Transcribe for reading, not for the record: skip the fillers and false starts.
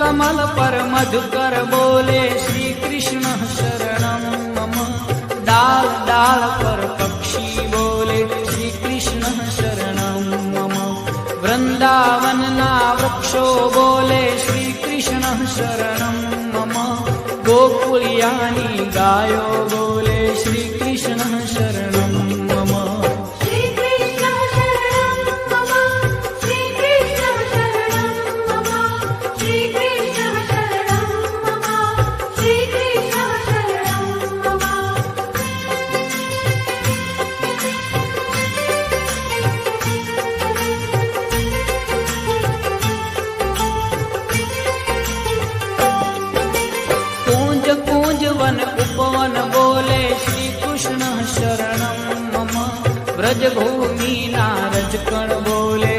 कमल पर मधुकर बोले श्री कृष्ण शरणं मम। डाल डाल पर पक्षी बोले श्री कृष्ण शरणं मम। वृंदावन ना वृक्षो बोले श्री कृष्ण शरणं मम। गोकुलियानी गायो बोले श्री कृष्ण शरणं मम। वन उपवन बोले श्री कृष्ण शरणं मम। ब्रज भूमि नारज कण बोले